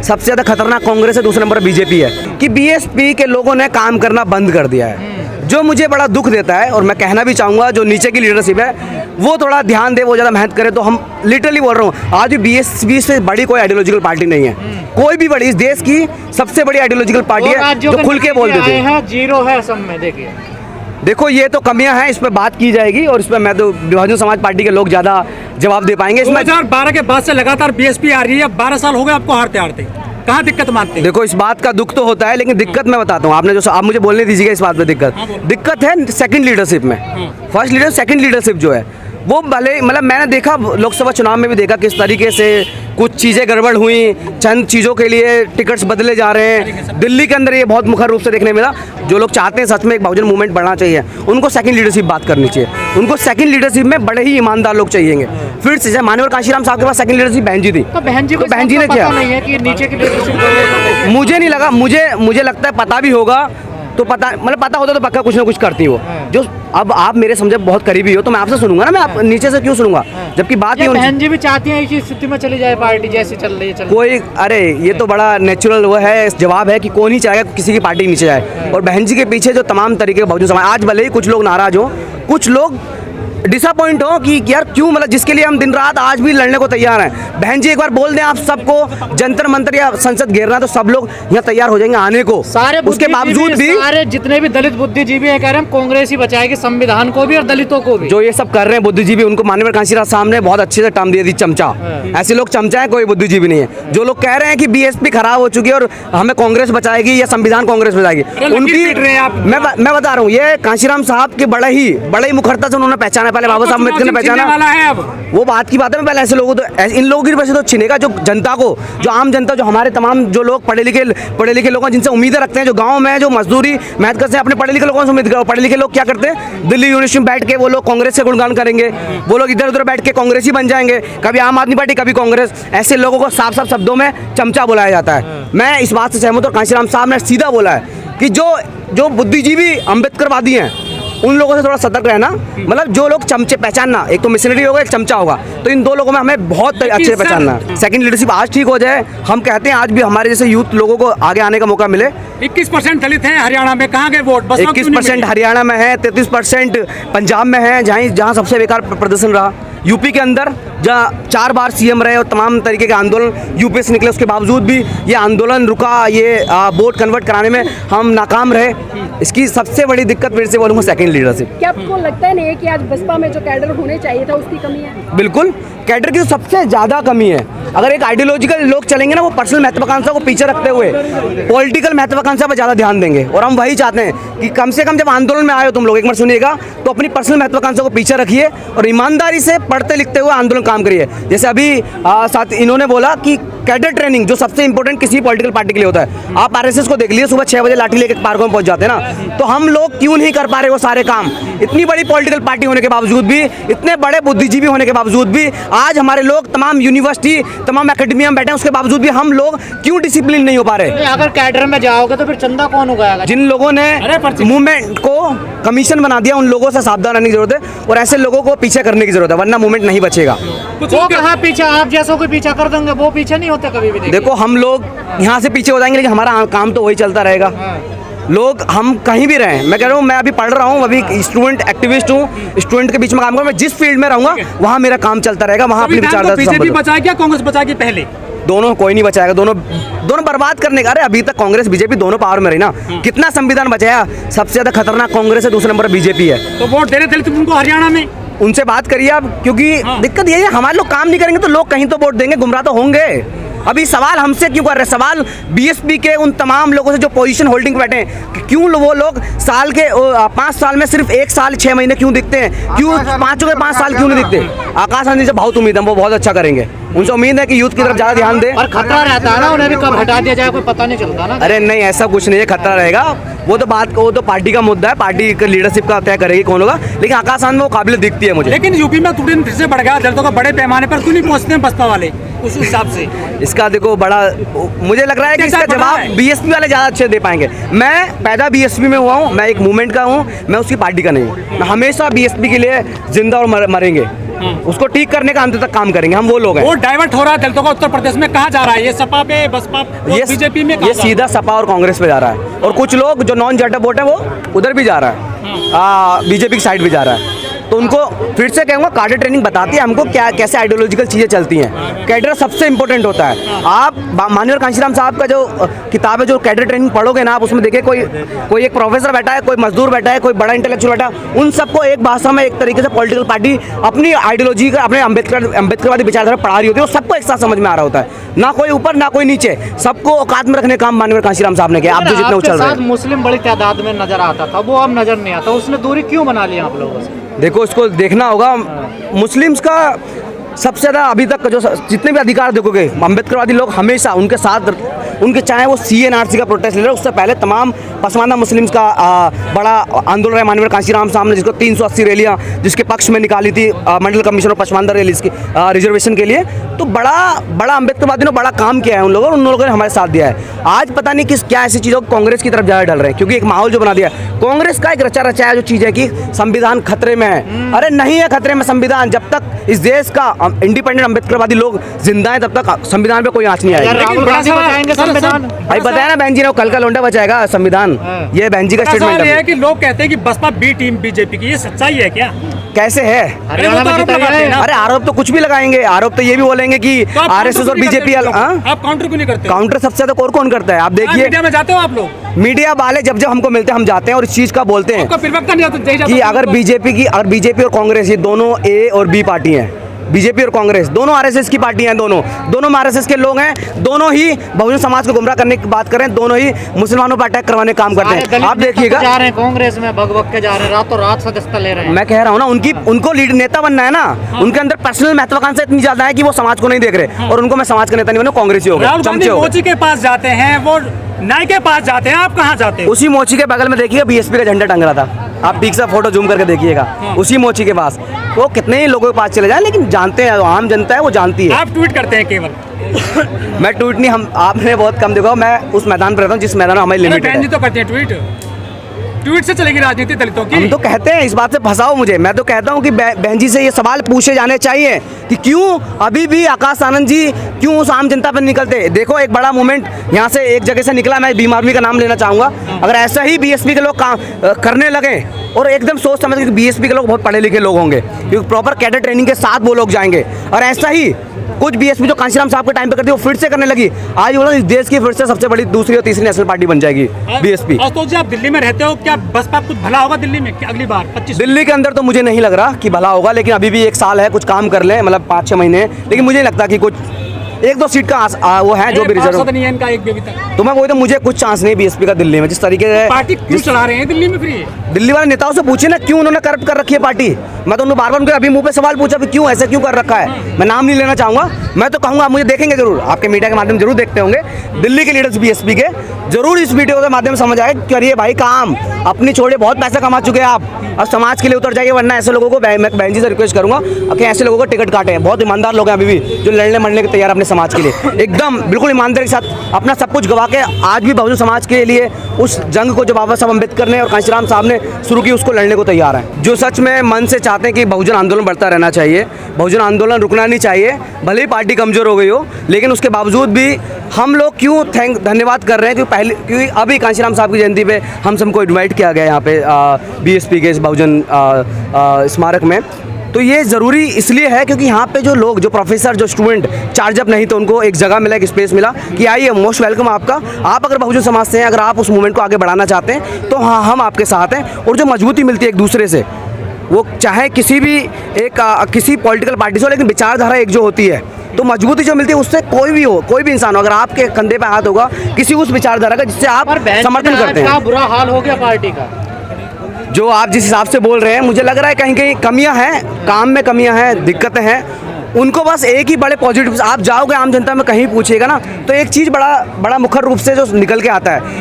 सबसे ज्यादा खतरनाक कांग्रेस है, दूसरे नंबर बीजेपी है कि बीएसपी के लोगों ने काम करना बंद कर दिया है, जो मुझे बड़ा दुख देता है। और मैं कहना भी चाहूँगा जो नीचे की लीडरशिप है वो थोड़ा ध्यान दे, वो ज़्यादा मेहनत करे। तो हम लिटरली बोल रहा हूँ, आज भी बीएसपी से बड़ी कोई आइडियोलॉजिकल पार्टी नहीं है, कोई भी बड़ी। इस देश की सबसे बड़ी आइडियोलॉजिकल पार्टी है जो खुल के बोल देते हैं। जीरो है सब में। देखिए देखो ये तो कमियां हैं, इस पर बात की जाएगी और इस पर मैं तो बहुजन समाज पार्टी के लोग ज़्यादा जवाब दे पाएंगे। इसमें 2012 के बाद से लगातार बीएसपी आ रही है, 12 साल हो गए आपको हारते हारते, कहाँ दिक्कत मानते हैं? देखो इस बात का दुख तो होता है, लेकिन दिक्कत मैं बताता हूँ। आपने जो आप मुझे बोलने दीजिएगा इस बात पे। दिक्कत है सेकंड लीडरशिप में। फर्स्ट लीडर सेकंड लीडरशिप जो है वो भले, मतलब मैंने देखा लोकसभा चुनाव में भी देखा किस तरीके से कुछ चीज़ें गड़बड़ हुई, चंद चीज़ों के लिए टिकट्स बदले जा रहे हैं। दिल्ली के अंदर ये बहुत मुखर रूप से देखने मिला। जो लोग चाहते हैं सच में एक बहुजन मूवमेंट बढ़ना चाहिए, उनको सेकंड लीडरशिप बात करनी चाहिए। उनको सेकंड लीडरशिप में बड़े ही ईमानदार लोग चाहिएंगे। फिर से माननीय काशीराम साहब के पास सेकंड लीडरशिप बहन जी थी, तो बहन जी ने क्या नहीं है कि नीचे की लीडरशिप? मुझे नहीं लगा, मुझे लगता है पता भी होगा तो पता, मतलब पता होता तो पक्का कुछ ना कुछ करती हो। जो अब आप मेरे समझे बहुत करीबी हो तो मैं आपसे सुनूंगा ना, मैं आप नीचे से क्यों सुनूंगा? जबकि बात ये बहन जी भी चाहती है इसी स्थिति में चली जाए पार्टी जैसे चल रही है। कोई, अरे ये तो बड़ा नेचुरल वो है, जवाब है कि कौन ही चाहेगा किसी की पार्टी नीचे जाए। और बहन जी के पीछे जो तमाम तरीके के बहुजन समाज, आज भले ही कुछ लोग नाराज हो, कुछ लोग डिसअपॉइंट हो कि यार क्यों, मतलब जिसके लिए हम दिन रात आज भी लड़ने को तैयार हैं। बहन जी एक बार बोल दें आप सबको जंतर मंतर या संसद घेरना, तो सब लोग यहाँ तैयार हो जाएंगे आने को। सारे उसके बावजूद भी सारे जितने भी दलित बुद्धिजीवी है कह रहे हैं कांग्रेस ही बचाएगी संविधान को भी और दलितों को भी। जो ये सब कर रहे हैं बुद्धिजीवी, उनको माननीय काशीराम साहब ने बहुत अच्छे से टर्म दिए थी, चमचा। ऐसे लोग चमचा है, कोई बुद्धिजीवी नहीं है। जो लोग कह रहे हैं कि बीएसपी खराब हो चुकी है और हमें कांग्रेस बचाएगी या संविधान कांग्रेस बचाएगी, उनकी मैं बता रहा हूँ, ये काशीराम साहब के बड़े ही मुखरता से उन्होंने पहचाना। पहले बाबा साहब अम्बेडकर ने पहचाना वाला है। अब वो बात की बात है। पहले ऐसे लोगों तो इन लोगों की वजह से तो छिनेगा, जो जनता को, जो आम जनता, जो हमारे तमाम जो लोग पढ़े लिखे लोग हैं, जिनसे उम्मीदें रखते हैं, जो गांव में जो मजदूरी मेहनत करते हैं, अपने पढ़े लिखे लोगों से उम्मीद करो। पढ़े लिखे लोग क्या करते हैं, दिल्ली यूनिवर्सिटी में बैठ के वो लोग कांग्रेस से गुणगान करेंगे, वो लोग इधर उधर बैठ के कांग्रेस ही बन जाएंगे, कभी आम आदमी पार्टी कभी कांग्रेस। ऐसे लोगों को साफ साफ शब्दों में चमचा बुलाया जाता है। मैं इस बात से सहमत हूं। काशीराम साहब ने सीधा बोला है कि जो बुद्धिजीवी अम्बेडकरवादी हैं उन लोगों से थोड़ा सतर्क रहना। मतलब जो लोग चमचे पहचानना, एक तो मिशनरी होगा, एक चमचा होगा, तो इन दो लोगों में हमें बहुत अच्छे से पहचानना है। सेकंड लीडरशिप आज ठीक हो जाए, हम कहते हैं आज भी हमारे जैसे यूथ लोगों को आगे आने का मौका मिले। 21% दलित हैं हरियाणा में, कहाँ गए वोट? 21% हरियाणा में है, 33% पंजाब में है, जहाँ सबसे बेकार प्रदर्शन रहा। यूपी के अंदर जहाँ 4 बार सीएम रहे और तमाम तरीके के आंदोलन यूपी से निकले, उसके बावजूद भी ये आंदोलन रुका, ये वोट कन्वर्ट कराने में हम नाकाम रहे। इसकी सबसे बड़ी दिक्कत फिर से बोलूँगा सेकंड लीडरशिप। क्या आपको लगता नहीं है कि आज बसपा में जो कैडर होने चाहिए था उसकी कमी है? बिल्कुल, कैडर की तो सबसे ज़्यादा कमी है। अगर एक आइडियोलॉजिकल लोग चलेंगे ना, वो पर्सनल महत्वाकांक्षा को पीछे रखते हुए पॉलिटिकल महत्वाकांक्षा पर ज़्यादा ध्यान देंगे। और हम वही चाहते हैं कि कम से कम जब आंदोलन में आए हो तुम लोग, एक बार सुनिएगा, तो अपनी पर्सनल महत्वाकांक्षा को पीछे रखिए और ईमानदारी से पढ़ते लिखते हुए आंदोलन काम करिए। जैसे अभी साथ इन्होंने बोला कि कैडर ट्रेनिंग जो सबसे इंपॉर्टेंट किसी पॉलिटिकल पार्टी के लिए होता है। आप आरएसएस को देख लीजिए, सुबह 6 बजे लाठी लेकर पार्कों में पहुंच जाते हैं ना, तो हम लोग क्यों नहीं कर पा रहे वो सारे काम? इतनी बड़ी पॉलिटिकल पार्टी होने के बावजूद भी, इतने बड़े बुद्धिजीवी होने के बावजूद भी, आज हमारे लोग तमाम यूनिवर्सिटी, तमाम एकेडमिया में बैठे हैं, उसके बावजूद भी हम लोग क्यों डिसिप्लिन नहीं हो पा रहे? अगर कैडर में जाओगे तो फिर चंदा कौन उगाएगा? जिन लोगों ने मूवमेंट को कमीशन बना दिया, उन लोगों से सावधान रहने की जरूरत है और ऐसे लोगों को पीछे करने की जरूरत है, वरना मूवमेंट नहीं बचेगा। वो कहाँ पीछे, आप जैसों को पीछा कर देंगे, वो पीछे नहीं होते कभी भी। देखो हम लोग यहाँ से पीछे हो जाएंगे, लेकिन हमारा काम तो वही चलता रहेगा। लोग हम कहीं भी रहें, मैं कह रहा हूँ, मैं अभी पढ़ रहा हूँ, अभी स्टूडेंट एक्टिविस्ट हूँ, स्टूडेंट के बीच में काम करूँ, मैं जिस फील्ड में रहूँगा वहाँ मेरा काम चलता रहेगा, वहाँ अपनी विचारधारा। बीजेपी बचाएगी या कांग्रेस बचाएगी? पहले दोनों, कोई नहीं बचाएगा। दोनों बर्बाद करने का। अरे अभी तक कांग्रेस बीजेपी दोनों पावर में रही ना, कितना संविधान बचाया? सबसे ज्यादा खतरनाक कांग्रेस है, दूसरे नंबर बीजेपी है। तो वोट दे रहे थे तुमको हरियाणा में, उनसे बात करिए आप, क्योंकि दिक्कत ये है हमारे लोग काम नहीं करेंगे तो लोग कहीं तो वोट देंगे, गुमराह तो होंगे। अभी सवाल हमसे क्यों कर रहे हैं? सवाल बीएसपी के उन तमाम लोगों से जो पोजीशन होल्डिंग बैठे हैं, क्यों वो लोग साल के 5 साल में सिर्फ 1 साल 6 महीने क्यों दिखते हैं? क्यों 5 साल क्यों नहीं दिखते? आकाश आनंद से बहुत उम्मीद है, वो बहुत अच्छा करेंगे। उनसे उम्मीद है कि यूथ की तरफ ज्यादा ध्यान दें। और खतरा रहता है ना, उन्हें भी कब हटा दिया जाए कोई पता नहीं चलता ना। अरे नहीं, ऐसा कुछ नहीं है, खतरा रहेगा। वो तो पार्टी का मुद्दा है, पार्टी का लीडरशिप का तय करेगी कौन होगा, लेकिन आकाश आनंद में वो काबिल दिखती है मुझे। लेकिन यूपी में तुरंत फिर से बढ़ गया दलितों का बड़े पैमाने पर, क्यों नहीं पहुंचते हैं बसपा वाले? उस हिसाब से? इसका देखो बड़ा, मुझे लग रहा है कि कैसा इसका पता जवाब है? बीएसपी वाले ज़्यादा अच्छे दे पाएंगे। मैं पैदा बीएसपी में हुआ हूँ, मैं एक मूवमेंट का हूँ, मैं उसकी पार्टी का नहीं हूँ। मैं हमेशा बीएसपी के लिए जिंदा और मरेंगे, उसको ठीक करने का अंत तक काम करेंगे, हम वो लोग हैं। वो डाइवर्ट हो रहा है दलितों का उत्तर प्रदेश में, कहाँ जा रहा है ये? सपा पे, बसपा, बीजेपी में? ये सीधा सपा और कांग्रेस पे जा रहा है, और कुछ लोग जो नॉन जेडर वोट है वो उधर भी जा रहा है, बीजेपी की साइड भी जा रहा है। तो उनको फिर से कहूँगा, कार्डर ट्रेनिंग बताती है हमको क्या कैसे आइडियोलॉजिकल चीज़ें चलती हैं। कैडर सबसे इंपॉर्टेंट होता है। आप माननीय कांशीराम साहब का जो किताब है, जो कैडर ट्रेनिंग पढ़ोगे ना आप, उसमें देखिए कोई एक प्रोफेसर बैठा है, कोई मजदूर बैठा है, कोई बड़ा इंटेलेक्चुअल बैठा है, उन सबको एक भाषा में एक तरीके से पॉलिटिकल पार्टी अपनी आइडियोलॉजी का, अपने अम्बेडकरवादी विचारधारा पढ़ा रही होती है, वो सबको एक साथ समझ में आ रहा होता है, ना कोई ऊपर ना कोई नीचे, सबको औकात में रखने का काम माननीय कांशीराम साहब ने किया। आप जो जितने उछल रहे हैं, मुस्लिम बड़ी तादाद में नजर आता था, वो अब नजर नहीं आता, उसने दूरी क्यों बना ली आप लोगों से? देखो इसको देखना होगा। मुस्लिम्स का सबसे ज़्यादा अभी तक जो जितने भी अधिकार देखोगे, अम्बेडकरवादी लोग हमेशा उनके साथ, उनके चाहे वो CNRC का प्रोटेस्ट ले रहे, उससे पहले तमाम पसमानदा मुस्लिम्स का बड़ा आंदोलन है माननीय कांशीराम साहब ने, जिसको 380 रैलियाँ जिसके पक्ष में निकाली थी मंडल कमीशन और पसमानदा रैली की रिजर्वेशन के लिए। तो बड़ा अम्बेडकरवादी ने बड़ा काम किया है उन लोगों ने हमारे साथ दिया है। आज पता नहीं क्या ऐसी चीज़ों को कांग्रेस की तरफ ज़्यादा ढल रहे हैं, क्योंकि एक माहौल जो बना दिया कांग्रेस का, एक रचा रचाया जो चीज़ है कि संविधान खतरे में है। अरे नहीं है खतरे में संविधान, जब तक इस देश का इंडिपेंडेंट अम्बेडकरवादी लोग जिंदा हैं तब तक संविधान पे कोई आँच नहीं आएगी। राहुल गांधी बचाएंगे संविधान? भाई बताया ना बहन जी ने, कल का लोंडा बचाएगा संविधान, ये बहन जी का स्टेटमेंट है है। कि लोग कहते हैं कि बसपा बी टीम बीजेपी की, ये सच्चाई है क्या? कैसे है? हरियाणा में आरोप जीता लगाते हैं ना। अरे आरोप तो कुछ भी लगाएंगे, आरोप तो ये भी बोलेंगे कि तो आप RSS काउंटर और क्यों नहीं बीजेपी करते? आप काउंटर क्यों नहीं करते? काउंटर सबसे ज्यादा कौन करता है? आप देखिए मीडिया में जाते हो आप लोग? मीडिया वाले जब हमको मिलते हैं हम जाते हैं और इस चीज का बोलते हैं आपका प्रवक्ता नहीं आता कि अगर बीजेपी और कांग्रेस, ये दोनों A और B पार्टी हैं, बीजेपी और कांग्रेस दोनों RSS की पार्टी हैं, दोनों में RSS के लोग हैं, दोनों ही बहुजन समाज को गुमराह करने की बात कर रहे हैं, दोनों ही मुसलमानों पर अटैक करवाने का काम करते हैं। आप देखिएगा, जा रहे हैं कांग्रेस में, भग के जा रहे हैं, रातों रात सदस्यता ले रहे हैं। मैं कह रहा हूँ ना, उनको लीड नेता बनना है ना, उनके अंदर पर्सनल महत्वाकांक्षा इतनी ज्यादा है कि वो समाज को नहीं देख रहे, और उनको मैं समाज का नेता नहीं बनूं, कांग्रेस ही हो राहुल गए, गांधी चमचे हो मोची के पास जाते हैं, वो नाई के पास जाते हैं, आप कहाँ जाते हो? उसी मोची के बगल में देखिएगा बीएसपी का झंडा टंग रहा था, आप ठीक से फोटो जूम करके देखिएगा, उसी मोची के पास। वो कितने ही लोगों के पास चले जाए, लेकिन जानते हैं, आम जनता है वो जानती है। आप ट्वीट करते हैं केवल? मैं ट्वीट नहीं, हम आपने बहुत कम देखा, मैं उस मैदान पर रहता हूँ जिस मैदान में हमारी लिमिटेड बहन जी है। तो करते हैं ट्वीट से चलेगी राजनीति दलितों की? हम तो कहते हैं, इस बात से फंसाओ मुझे, मैं तो कहता हूँ कि बहन जी से ये सवाल पूछे जाने चाहिए कि क्यों अभी भी आकाश आनंद जी क्यों उस आम जनता पर निकलते। देखो एक बड़ा मूवमेंट यहाँ से एक जगह से निकला, मैं भीम आर्मी का नाम लेना चाहूँगा, अगर ऐसा ही बीएसपी के लोग काम करने लगे और एकदम सोच समझ के, बीएसपी के लोग बहुत पढ़े लिखे लोग होंगे, क्योंकि प्रॉपर कैडर ट्रेनिंग के साथ वो लोग जाएंगे, और ऐसा ही कुछ बीएसपी जो कांशीराम साहब के टाइम पे करती है वो फिर से करने लगी, आज वो इस देश की फिर से सबसे बड़ी दूसरी और तीसरी नेशनल पार्टी बन जाएगी बीएसपी। तो जी आप दिल्ली में रहते हो, क्या बसपा कुछ भला होगा दिल्ली में अगली बार 25? दिल्ली के अंदर तो मुझे नहीं लग रहा कि भला होगा, लेकिन अभी भी 1 साल है, कुछ काम कर लें, मतलब 5-6 महीने, लेकिन मुझे नहीं लगता कि कुछ 1-2 सीट का वो है जो भी रिजर्व नहीं है इनका एक भी अभी तक। तो मैं वही तो, मुझे कुछ चांस नहीं बीएसपी का दिल्ली में, जिस तरीके से पार्टी क्यों चला रहे हैं दिल्ली में? फ्री दिल्ली वाले नेताओं से पूछे ना क्यों उन्होंने करप्ट कर रखी है पार्टी। मैं तो उन्होंने बार-बार उनके अभी मुंह पे सवाल पूछा कि क्यों ऐसे क्यों कर रखा है, मैं नाम नहीं लेना चाहूँगा, मैं तो कहूँगा मुझे देखेंगे जरूर, आपके मीडिया के माध्यम से जरूर देखते होंगे, दिल्ली के लीडर्स बीएसपी के जरूर इस वीडियो के माध्यम से समझ आए कि अरे भाई काम अपनी छोड़े, बहुत पैसा कमा चुके हैं आप, अब समाज के लिए उतर जाइए, वरना ऐसे लोगों को मैं बहन जी से रिक्वेस्ट करूँगा कि ऐसे लोगों को टिकट काटे हैं, बहुत ईमानदार लोग हैं अभी भी जो लड़ने मरने के तैयार अपने समाज के लिए, एकदम बिल्कुल ईमानदारी के साथ अपना सब कुछ गवा के आज भी बहुजन समाज के लिए उस जंग को जो बाबा साहब अम्बेडकर ने और कांशीराम साहब ने शुरू की उसको लड़ने को तैयार हैं, जो सच में मन से चाहते हैं कि बहुजन आंदोलन बढ़ता रहना चाहिए, बहुजन आंदोलन रुकना नहीं चाहिए, भले ही पार्टी कमज़ोर हो गई हो, लेकिन उसके बावजूद भी हम लोग क्यों धन्यवाद कर रहे हैं क्योंकि अभी कांशीराम साहब की जयंती पे हम सबको इन्वाइट किया गया यहाँ पे बीएसपी के इस बहुजन स्मारक में। तो ये ज़रूरी इसलिए है क्योंकि यहाँ पे जो लोग, जो प्रोफेसर, जो स्टूडेंट चार्ज अप नहीं, तो उनको एक जगह मिला, एक स्पेस मिला कि आइए, मोस्ट वेलकम आपका, आप अगर बहुजन समाज से हैं, अगर आप उस मूवमेंट को आगे बढ़ाना चाहते हैं तो हाँ, हम आपके साथ हैं। और जो मजबूती मिलती है एक दूसरे से, वो चाहे किसी भी किसी पॉलिटिकल पार्टी से हो, लेकिन विचारधारा एक जो होती है, तो मजबूती जो मिलती है उससे कोई भी हो, कोई भी इंसान हो, अगर आपके कंधे पे हाथ होगा किसी उस विचारधारा का जिससे आप समर्थन करते हैं। बुरा हाल हो गया पार्टी का, जो आप जिस हिसाब से बोल रहे हैं, मुझे लग रहा है कहीं कहीं कमियां हैं, काम में कमियां हैं, दिक्कतें हैं, उनको बस एक ही बड़े पॉजिटिव, आप जाओगे आम जनता में कहीं पूछिएगा ना, तो एक चीज़ बड़ा मुखर रूप से जो निकल के आता है